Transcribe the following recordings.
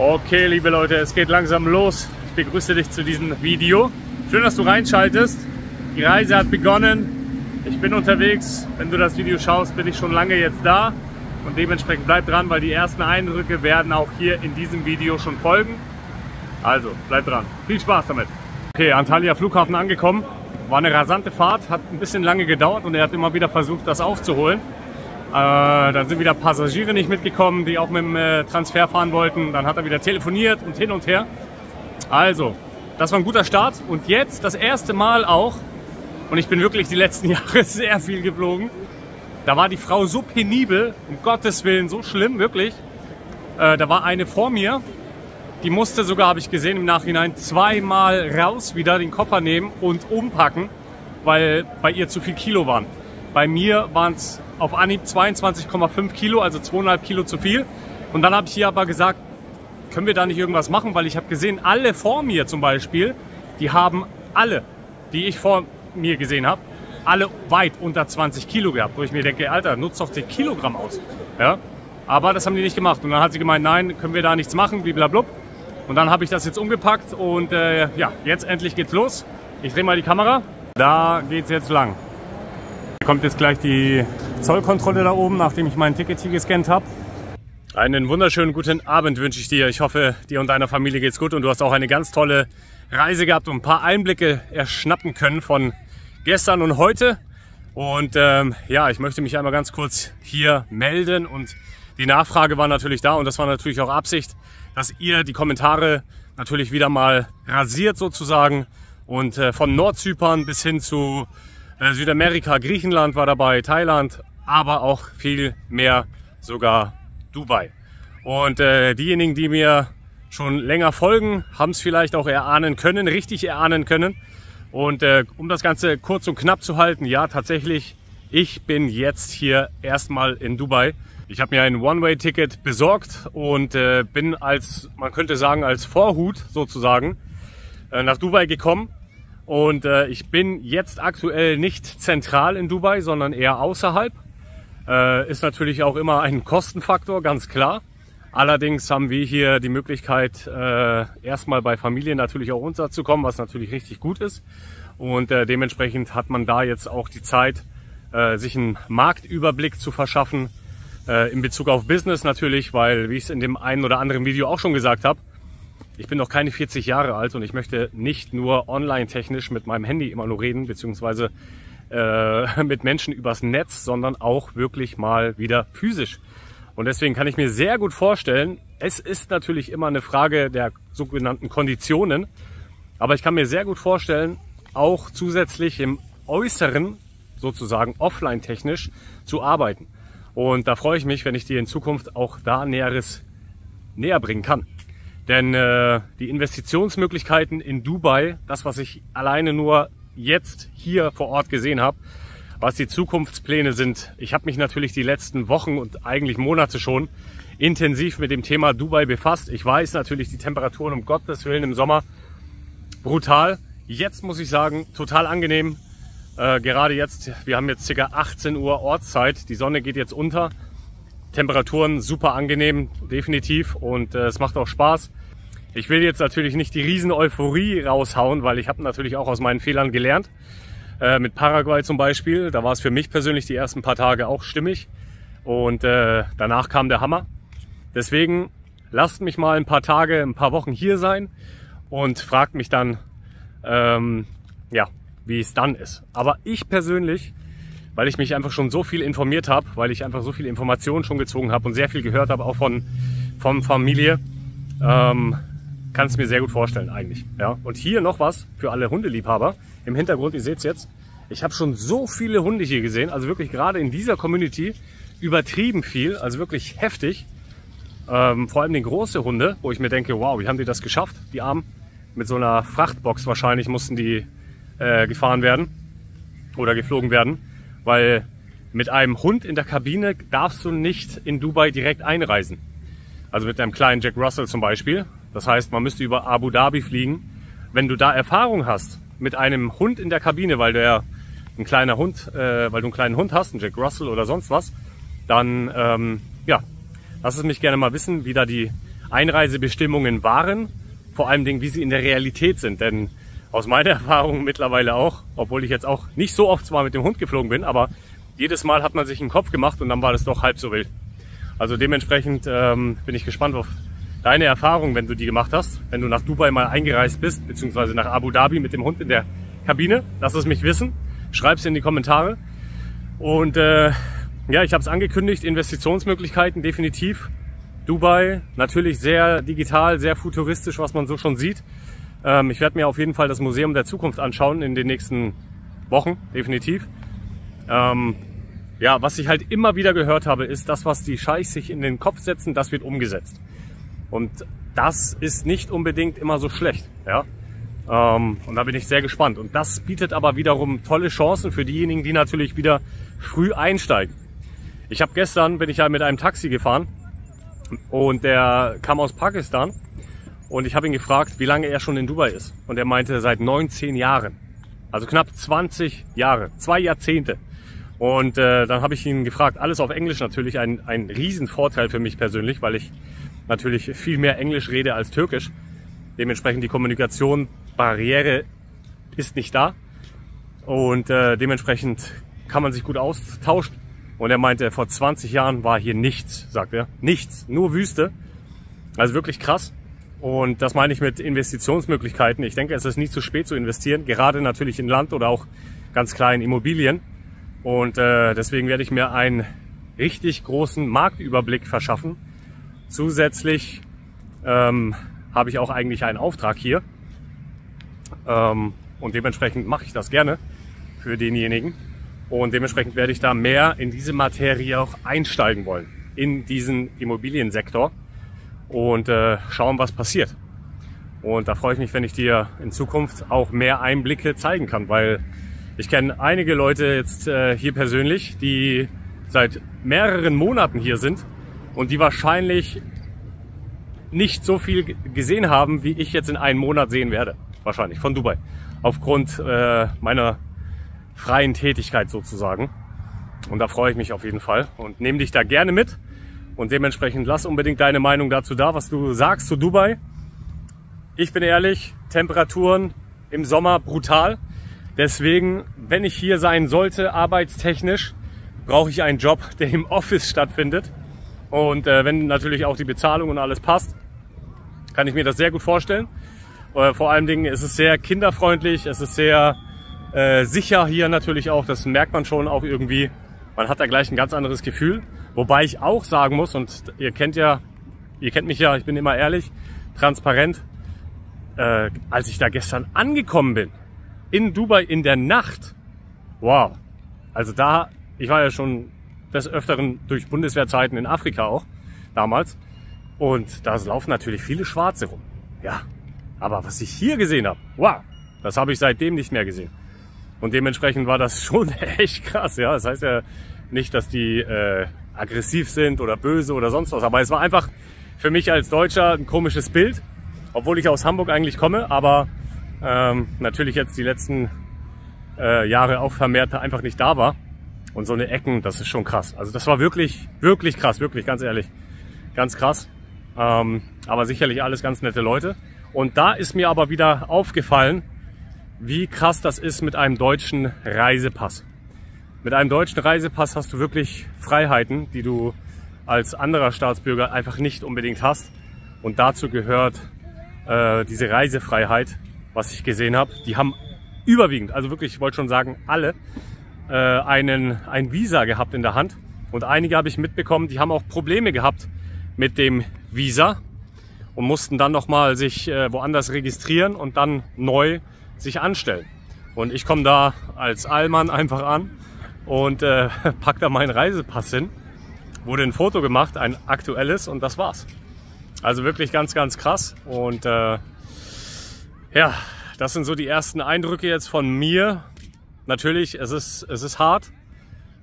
Okay, liebe Leute, es geht langsam los. Ich begrüße dich zu diesem Video. Schön, dass du reinschaltest. Die Reise hat begonnen. Ich bin unterwegs. Wenn du das Video schaust, bin ich schon lange jetzt da. Und dementsprechend bleib dran, weil die ersten Eindrücke werden auch hier in diesem Video schon folgen. Also, bleib dran. Viel Spaß damit. Okay, Antalya Flughafen angekommen. War eine rasante Fahrt, hat ein bisschen lange gedauert und er hat immer wieder versucht, das aufzuholen. Dann sind wieder Passagiere nicht mitgekommen, die auch mit dem Transfer fahren wollten. Dann hat er wieder telefoniert und hin und her. Also, das war ein guter Start. Und jetzt das erste Mal auch, und ich bin wirklich die letzten Jahre sehr viel geflogen, da war die Frau so penibel, um Gottes Willen, so schlimm, wirklich. Da war eine vor mir, die musste sogar, habe ich gesehen im Nachhinein, zweimal raus wieder den Koffer nehmen und umpacken, weil bei ihr zu viel Kilo waren. Bei mir waren es auf Anhieb 22,5 Kilo, also 2,5 Kilo zu viel. Und dann habe ich hier aber gesagt, können wir da nicht irgendwas machen? Weil ich habe gesehen, alle vor mir zum Beispiel, die haben alle, die ich vor mir gesehen habe, alle weit unter 20 Kilo gehabt. Wo ich mir denke, Alter, nutzt doch den Kilogramm aus. Ja? Aber das haben die nicht gemacht. Und dann hat sie gemeint, nein, können wir da nichts machen, blablabla. Und dann habe ich das jetzt umgepackt und ja, jetzt endlich geht's los. Ich drehe mal die Kamera. Da geht's jetzt lang. Kommt jetzt gleich die Zollkontrolle da oben, nachdem ich mein Ticket hier gescannt habe. Einen wunderschönen guten Abend wünsche ich dir. Ich hoffe, dir und deiner Familie geht's gut und du hast auch eine ganz tolle Reise gehabt und ein paar Einblicke erschnappen können von gestern und heute. Und ja, ich möchte mich einmal ganz kurz hier melden und die Nachfrage war natürlich da und das war natürlich auch Absicht, dass ihr die Kommentare natürlich wieder mal rasiert sozusagen und von Nordzypern bis hin zu Südamerika, Griechenland war dabei, Thailand, aber auch viel mehr sogar Dubai. Und diejenigen, die mir schon länger folgen, haben es vielleicht auch erahnen können, richtig erahnen können. Und um das Ganze kurz und knapp zu halten, ja tatsächlich, ich bin jetzt hier erstmal in Dubai. Ich habe mir ein One-Way-Ticket besorgt und bin als, man könnte sagen, als Vorhut sozusagen nach Dubai gekommen. Und ich bin jetzt aktuell nicht zentral in Dubai, sondern eher außerhalb. Ist natürlich auch immer ein Kostenfaktor, ganz klar. Allerdings haben wir hier die Möglichkeit, erstmal bei Familien natürlich auch unterzukommen, was natürlich richtig gut ist. Und dementsprechend hat man da jetzt auch die Zeit, sich einen Marktüberblick zu verschaffen. In Bezug auf Business natürlich, weil, wie ich es in dem einen oder anderen Video auch schon gesagt habe, ich bin noch keine 40 Jahre alt und ich möchte nicht nur online-technisch mit meinem Handy immer nur reden, beziehungsweise mit Menschen übers Netz, sondern auch wirklich mal wieder physisch. Und deswegen kann ich mir sehr gut vorstellen, es ist natürlich immer eine Frage der sogenannten Konditionen, aber ich kann mir sehr gut vorstellen, auch zusätzlich im Äußeren, sozusagen offline-technisch, zu arbeiten. Und da freue ich mich, wenn ich dir in Zukunft auch da Näheres näher bringen kann. Denn die Investitionsmöglichkeiten in Dubai, das was ich alleine nur jetzt hier vor Ort gesehen habe, was die Zukunftspläne sind. Ich habe mich natürlich die letzten Wochen und eigentlich Monate schon intensiv mit dem Thema Dubai befasst. Ich weiß natürlich, die Temperaturen um Gottes Willen im Sommer brutal. Jetzt muss ich sagen, total angenehm. Gerade jetzt, wir haben jetzt ca. 18 Uhr Ortszeit, die Sonne geht jetzt unter. Temperaturen super angenehm, definitiv, und es macht auch Spaß. Ich will jetzt natürlich nicht die riesen Euphorie raushauen, weil ich habe natürlich auch aus meinen Fehlern gelernt. Mit Paraguay zum Beispiel, da war es für mich persönlich die ersten paar Tage auch stimmig und danach kam der Hammer. Deswegen lasst mich mal ein paar Tage, ein paar Wochen hier sein und fragt mich dann, ja, wie es dann ist. Aber ich persönlich, weil ich mich einfach schon so viel informiert habe, weil ich einfach so viele Informationen schon gezogen habe und sehr viel gehört habe, auch von Familie, kann es mir sehr gut vorstellen eigentlich. Ja? Und hier noch was für alle Hundeliebhaber. Im Hintergrund, ihr seht es jetzt, ich habe schon so viele Hunde hier gesehen, also wirklich gerade in dieser Community übertrieben viel, also wirklich heftig. Vor allem die großen Hunde, wo ich mir denke, wow, wie haben die das geschafft? Die Armen, mit so einer Frachtbox wahrscheinlich mussten die gefahren werden oder geflogen werden, weil mit einem Hund in der Kabine darfst du nicht in Dubai direkt einreisen. Also mit einem kleinen Jack Russell zum Beispiel. Das heißt, man müsste über Abu Dhabi fliegen. Wenn du da Erfahrung hast mit einem Hund in der Kabine, weil du einen kleinen Hund hast, einen Jack Russell oder sonst was, dann ja, lass es mich gerne mal wissen, wie da die Einreisebestimmungen waren, vor allem Dingen, wie sie in der Realität sind. Denn aus meiner Erfahrung mittlerweile auch, obwohl ich jetzt auch nicht so oft zwar mit dem Hund geflogen bin, aber jedes Mal hat man sich einen Kopf gemacht und dann war das doch halb so wild. Also dementsprechend bin ich gespannt auf deine Erfahrung, wenn du die gemacht hast, wenn du nach Dubai mal eingereist bist, beziehungsweise nach Abu Dhabi mit dem Hund in der Kabine. Lass es mich wissen, schreib's in die Kommentare. Und ja, ich habe es angekündigt, Investitionsmöglichkeiten definitiv. Dubai, natürlich sehr digital, sehr futuristisch, was man so schon sieht. Ich werde mir auf jeden Fall das Museum der Zukunft anschauen in den nächsten Wochen, definitiv. Ja, was ich halt immer wieder gehört habe, ist das, was die Scheichs sich in den Kopf setzen, das wird umgesetzt. Und das ist nicht unbedingt immer so schlecht. Ja? Und da bin ich sehr gespannt. Und das bietet aber wiederum tolle Chancen für diejenigen, die natürlich wieder früh einsteigen. Ich habe gestern, bin ich ja mit einem Taxi gefahren und der kam aus Pakistan und ich habe ihn gefragt, wie lange er schon in Dubai ist. Und er meinte, seit 19 Jahren. Also knapp 20 Jahre, 2 Jahrzehnte. Und dann habe ich ihn gefragt, alles auf Englisch natürlich, ein Riesenvorteil für mich persönlich, weil ich natürlich viel mehr Englisch rede als Türkisch. Dementsprechend die Kommunikation, Barriere ist nicht da. Und dementsprechend kann man sich gut austauschen. Und er meinte, vor 20 Jahren war hier nichts, sagt er. Nichts, nur Wüste. Also wirklich krass. Und das meine ich mit Investitionsmöglichkeiten. Ich denke, es ist nie zu spät zu investieren, gerade natürlich in Land oder auch ganz klar in Immobilien. Und deswegen werde ich mir einen richtig großen Marktüberblick verschaffen. Zusätzlich habe ich auch eigentlich einen Auftrag hier. Und dementsprechend mache ich das gerne für denjenigen. Und dementsprechend werde ich da mehr in diese Materie auch einsteigen wollen, in diesen Immobiliensektor und schauen, was passiert. Und da freue ich mich, wenn ich dir in Zukunft auch mehr Einblicke zeigen kann, weil ich kenne einige Leute jetzt hier persönlich, die seit mehreren Monaten hier sind und die wahrscheinlich nicht so viel gesehen haben, wie ich jetzt in einem Monat sehen werde. Wahrscheinlich von Dubai. Aufgrund meiner freien Tätigkeit sozusagen. Und da freue ich mich auf jeden Fall und nehme dich da gerne mit. Und dementsprechend lass unbedingt deine Meinung dazu da, was du sagst zu Dubai. Ich bin ehrlich, Temperaturen im Sommer brutal. Deswegen, wenn ich hier sein sollte, arbeitstechnisch, brauche ich einen Job, der im Office stattfindet. Und wenn natürlich auch die Bezahlung und alles passt, kann ich mir das sehr gut vorstellen. Vor allen Dingen ist es sehr kinderfreundlich, es ist sehr sicher hier natürlich auch, das merkt man schon auch irgendwie. Man hat da gleich ein ganz anderes Gefühl. Wobei ich auch sagen muss, und ihr kennt mich ja, ich bin immer ehrlich, transparent, als ich da gestern angekommen bin, in Dubai in der Nacht, wow, also da, ich war ja schon des Öfteren durch Bundeswehrzeiten in Afrika auch, damals, und da laufen natürlich viele Schwarze rum, ja, aber was ich hier gesehen habe, wow, das habe ich seitdem nicht mehr gesehen. Und dementsprechend war das schon echt krass, ja, das heißt ja nicht, dass die aggressiv sind oder böse oder sonst was, aber es war einfach für mich als Deutscher ein komisches Bild, obwohl ich aus Hamburg eigentlich komme, aber natürlich jetzt die letzten Jahre auch vermehrt einfach nicht da war. Und so eine Ecken, das ist schon krass. Also das war wirklich, wirklich krass, wirklich, ganz ehrlich. Ganz krass. Aber sicherlich alles ganz nette Leute. Und da ist mir aber wieder aufgefallen, wie krass das ist mit einem deutschen Reisepass. Mit einem deutschen Reisepass hast du wirklich Freiheiten, die du als anderer Staatsbürger einfach nicht unbedingt hast. Und dazu gehört diese Reisefreiheit, was ich gesehen habe. Die haben überwiegend, also wirklich, ich wollte schon sagen, alle ein Visa gehabt in der Hand. Und einige habe ich mitbekommen, die haben auch Probleme gehabt mit dem Visa und mussten dann nochmal sich woanders registrieren und dann neu sich anstellen. Und ich komme da als Allmann einfach an und pack da meinen Reisepass hin. Wurde ein Foto gemacht, ein aktuelles, und das war's. Also wirklich ganz, ganz krass. Und ja, das sind so die ersten Eindrücke jetzt von mir. Natürlich, es ist hart.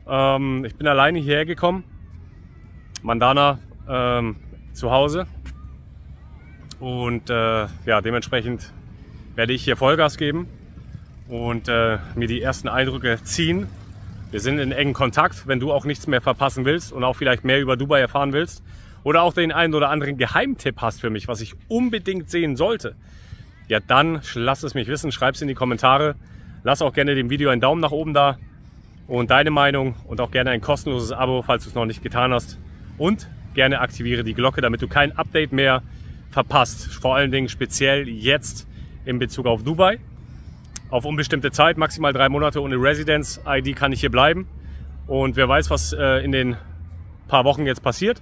Ich bin alleine hierher gekommen. Mandana zu Hause. Und ja, dementsprechend werde ich hier Vollgas geben und mir die ersten Eindrücke ziehen. Wir sind in engen Kontakt, wenn du auch nichts mehr verpassen willst und auch vielleicht mehr über Dubai erfahren willst oder auch den einen oder anderen Geheimtipp hast für mich, was ich unbedingt sehen sollte, ja dann lass es mich wissen, schreib es in die Kommentare. Lass auch gerne dem Video einen Daumen nach oben da und deine Meinung und auch gerne ein kostenloses Abo, falls du es noch nicht getan hast. Und gerne aktiviere die Glocke, damit du kein Update mehr verpasst. Vor allen Dingen speziell jetzt in Bezug auf Dubai. Auf unbestimmte Zeit, maximal 3 Monate ohne Residence-ID kann ich hier bleiben. Und wer weiß, was in den paar Wochen jetzt passiert.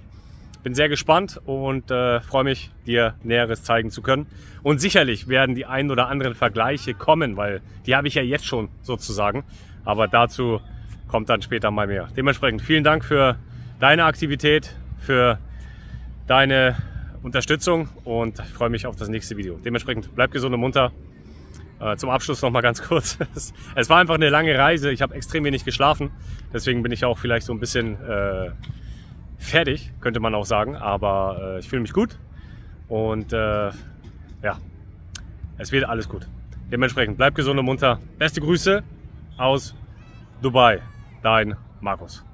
Bin sehr gespannt und freue mich, dir Näheres zeigen zu können. Und sicherlich werden die ein oder anderen Vergleiche kommen, weil die habe ich ja jetzt schon sozusagen. Aber dazu kommt dann später mal mehr. Dementsprechend vielen Dank für deine Aktivität, für deine Unterstützung und ich freue mich auf das nächste Video. Dementsprechend bleib gesund und munter. Zum Abschluss noch mal ganz kurz. Es war einfach eine lange Reise. Ich habe extrem wenig geschlafen. Deswegen bin ich auch vielleicht so ein bisschen fertig, könnte man auch sagen. Aber ich fühle mich gut. Und ja, es wird alles gut. Dementsprechend bleib gesund und munter. Beste Grüße aus Dubai. Dein Markus.